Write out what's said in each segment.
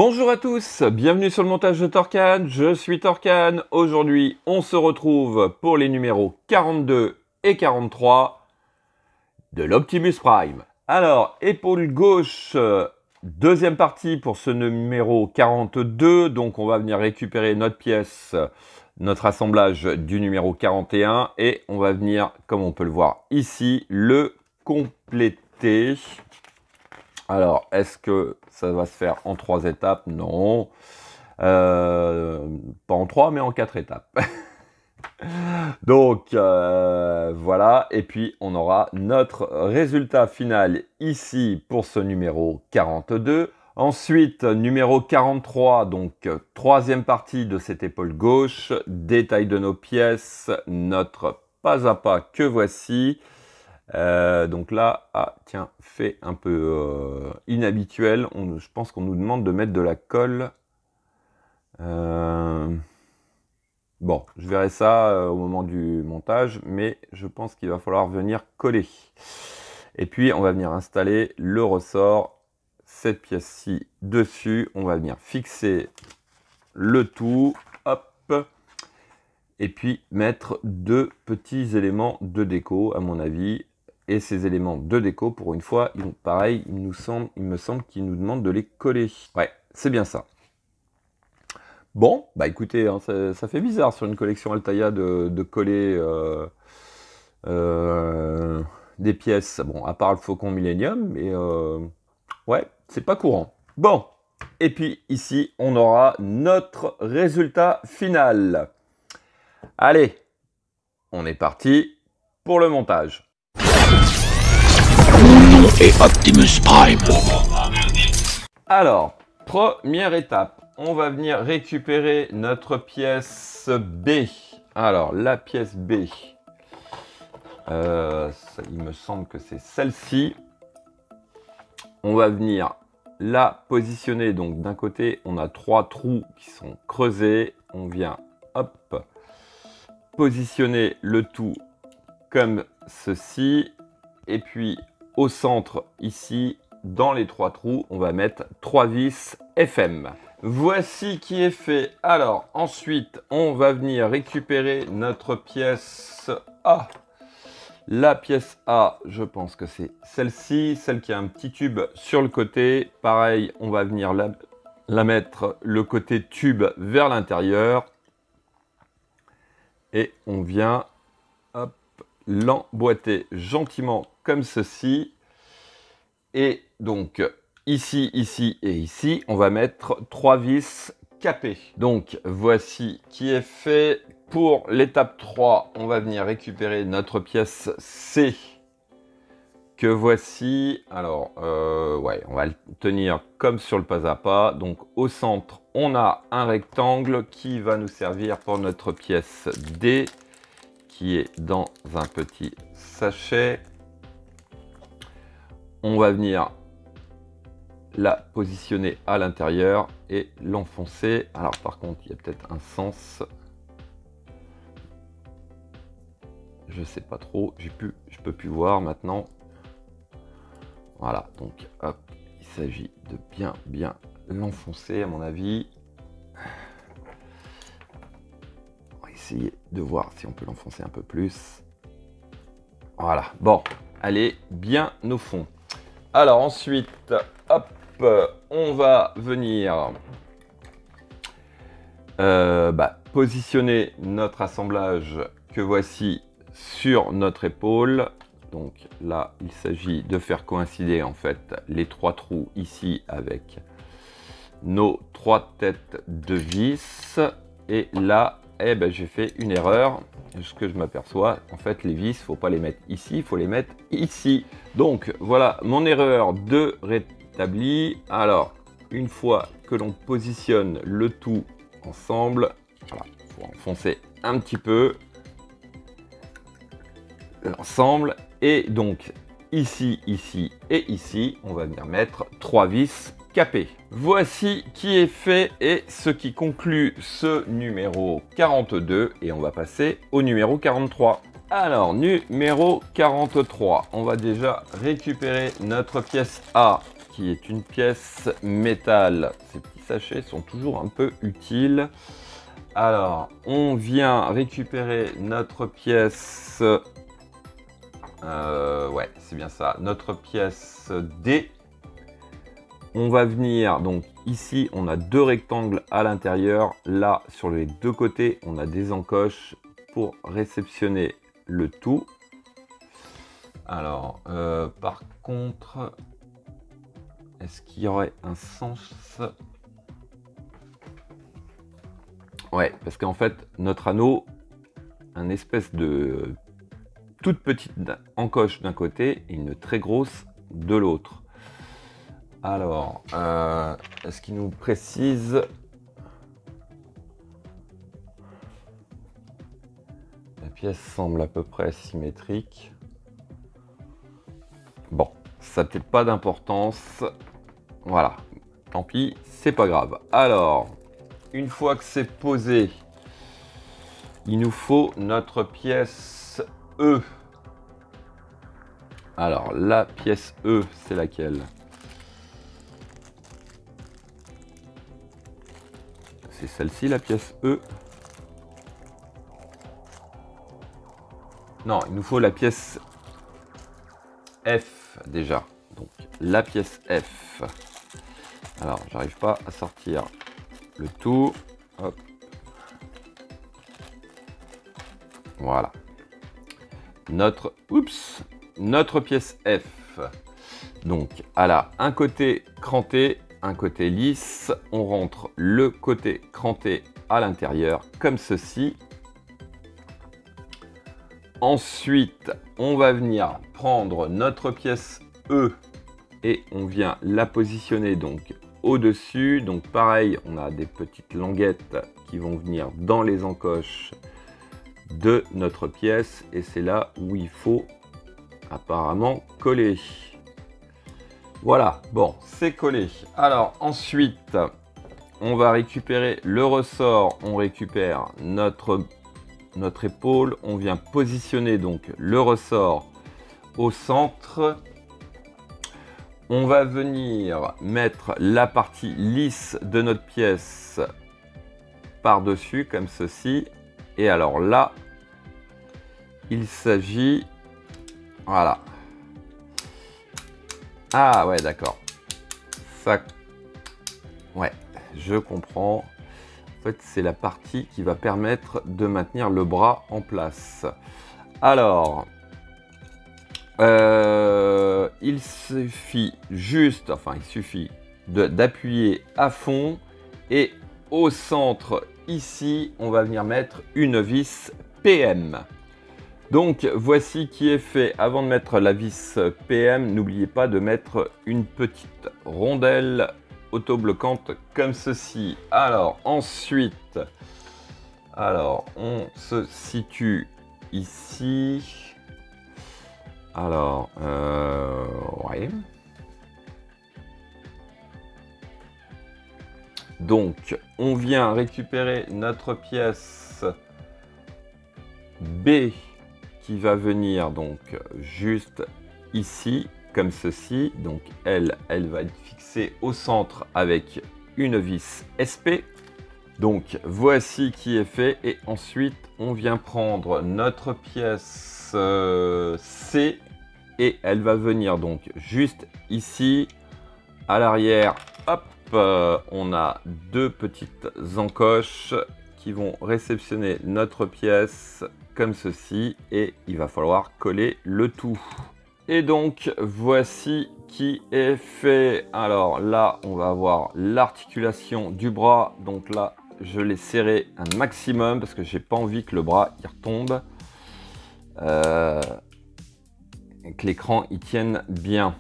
Bonjour à tous, bienvenue sur le montage de Torcan, je suis Torcan. Aujourd'hui, on se retrouve pour les numéros 42 et 43 de l'Optimus Prime. Alors, épaule gauche, deuxième partie pour ce numéro 42. Donc, on va venir récupérer notre pièce, notre assemblage du numéro 41. Et on va venir, comme on peut le voir ici, le compléter. Alors, est-ce que ça va se faire en 3 étapes? Non. Pas en 3, mais en 4 étapes. Donc, voilà. Et puis, on aura notre résultat final ici pour ce numéro 42. Ensuite, numéro 43, donc troisième partie de cette épaule gauche. Détail de nos pièces, notre pas à pas que voici. Donc là, tiens, fait un peu inhabituel. Je pense qu'on nous demande de mettre de la colle. Bon, je verrai ça au moment du montage, mais je pense qu'il va falloir venir coller. Et puis, on va venir installer le ressort, cette pièce-ci dessus. On va venir fixer le tout, hop. Et puis, mettre deux petits éléments de déco, à mon avis. Et ces éléments de déco, pour une fois, pareil, il me semble qu'ils nous demandent de les coller. Ouais, c'est bien ça. Bon, bah écoutez, hein, ça fait bizarre sur une collection Altaïa de coller des pièces. Bon, à part le Faucon Millennium, mais ouais, c'est pas courant. Bon, et puis ici, on aura notre résultat final. Allez, on est parti pour le montage. Et Optimus Prime. Alors, première étape, on va venir récupérer notre pièce B. Alors, la pièce B, il me semble que c'est celle-ci. On va venir la positionner. Donc, d'un côté, on a 3 trous qui sont creusés. On vient, hop, positionner le tout comme ceci. Et puis, au centre, ici, dans les 3 trous, on va mettre 3 vis FM. Voici qui est fait. Alors, ensuite, on va venir récupérer notre pièce A. La pièce A, je pense que c'est celle-ci, celle qui a un petit tube sur le côté. Pareil, on va venir la mettre le côté tube vers l'intérieur. Et on vient, hop, l'emboîter gentiment comme ceci. Et donc, ici, ici et ici, on va mettre 3 vis capées. Donc, voici qui est fait. Pour l'étape 3, on va venir récupérer notre pièce C que voici. Alors, ouais, on va le tenir comme sur le pas à pas. Donc, au centre, on a un rectangle qui va nous servir pour notre pièce D, qui est dans un petit sachet. On va venir la positionner à l'intérieur et l'enfoncer. Alors par contre, il y a peut-être un sens. Je sais pas trop. Je peux plus voir maintenant. Voilà, donc hop, il s'agit de bien l'enfoncer à mon avis. On va essayer de voir si on peut l'enfoncer un peu plus. Voilà, bon, allez, bien au fond. Alors ensuite, hop, on va venir positionner notre assemblage que voici sur notre épaule. Donc là, il s'agit de faire coïncider en fait les 3 trous ici avec nos 3 têtes de vis. Et là, j'ai fait une erreur. Ce que je m'aperçois, en fait, les vis, il ne faut pas les mettre ici, il faut les mettre ici. Donc, voilà mon erreur de rétablie. Alors, une fois que l'on positionne le tout ensemble, voilà, il faut enfoncer un petit peu l'ensemble. Et donc, ici, ici et ici, on va venir mettre 3 vis capé. Voici qui est fait et ce qui conclut ce numéro 42 et on va passer au numéro 43. Alors, numéro 43, on va déjà récupérer notre pièce A qui est une pièce métal. sachets sont toujours un peu utiles. Alors, on vient récupérer notre pièce. Ouais, c'est bien ça. Notre pièce D. On va venir, donc ici, on a 2 rectangles à l'intérieur. Là, sur les 2 côtés, on a des encoches pour réceptionner le tout. Alors, par contre, est-ce qu'il y aurait un sens? Ouais, parce qu'en fait, notre anneau, un espèce de toute petite encoche d'un côté et une très grosse de l'autre. Alors, est-ce qu'il nous précise? La pièce semble à peu près symétrique. Bon, ça n'a peut-être pas d'importance. Voilà, tant pis, c'est pas grave. Alors, une fois que c'est posé, il nous faut notre pièce E. Alors, la pièce E, c'est laquelle? C'est celle-ci, la pièce E. Non, il nous faut la pièce F déjà. Donc, la pièce F. Alors, j'arrive pas à sortir le tout. Hop. Voilà. Notre pièce F. Donc, elle a un côté cranté, un côté lisse. On rentre le côté cranté à l'intérieur, comme ceci. Ensuite, on va venir prendre notre pièce E et on vient la positionner donc au-dessus. Donc pareil, on a des petites languettes qui vont venir dans les encoches de notre pièce et c'est là où il faut apparemment coller. Voilà, bon, c'est collé. Alors ensuite, on va récupérer le ressort, on récupère notre épaule, on vient positionner donc le ressort au centre. On va venir mettre la partie lisse de notre pièce par-dessus, comme ceci. Et alors là, il s'agit... Voilà. Ah ouais, d'accord. Ça... Ouais, je comprends. En fait, c'est la partie qui va permettre de maintenir le bras en place. Alors... il suffit juste, enfin il suffit d'appuyer à fond et au centre ici on va venir mettre une vis PM. Donc voici qui est fait. Avant de mettre la vis PM, n'oubliez pas de mettre une petite rondelle autobloquante comme ceci. Alors ensuite, on se situe ici. Alors, ouais. Donc, on vient récupérer notre pièce B qui va venir donc juste ici, comme ceci. Donc, elle va être fixée au centre avec une vis SP. Donc, voici qui est fait. Et ensuite, on vient prendre notre pièce C et elle va venir donc juste ici à l'arrière. Hop, on a 2 petites encoches qui vont réceptionner notre pièce comme ceci et il va falloir coller le tout. Et donc voici qui est fait. Alors là, on va avoir l'articulation du bras. Donc là, je l'ai serré un maximum parce que j'ai pas envie que le bras y retombe. Que l'écran y tienne bien.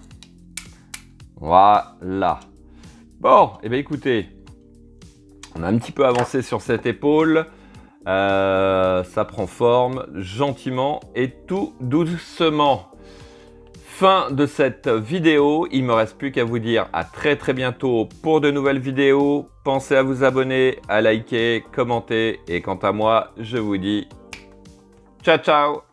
Voilà. Bon, et bien écoutez, on a un petit peu avancé sur cette épaule. Ça prend forme gentiment et tout doucement. Fin de cette vidéo. Il ne me reste plus qu'à vous dire à très bientôt pour de nouvelles vidéos. Pensez à vous abonner, à liker, commenter. Et quant à moi, je vous dis ciao ciao.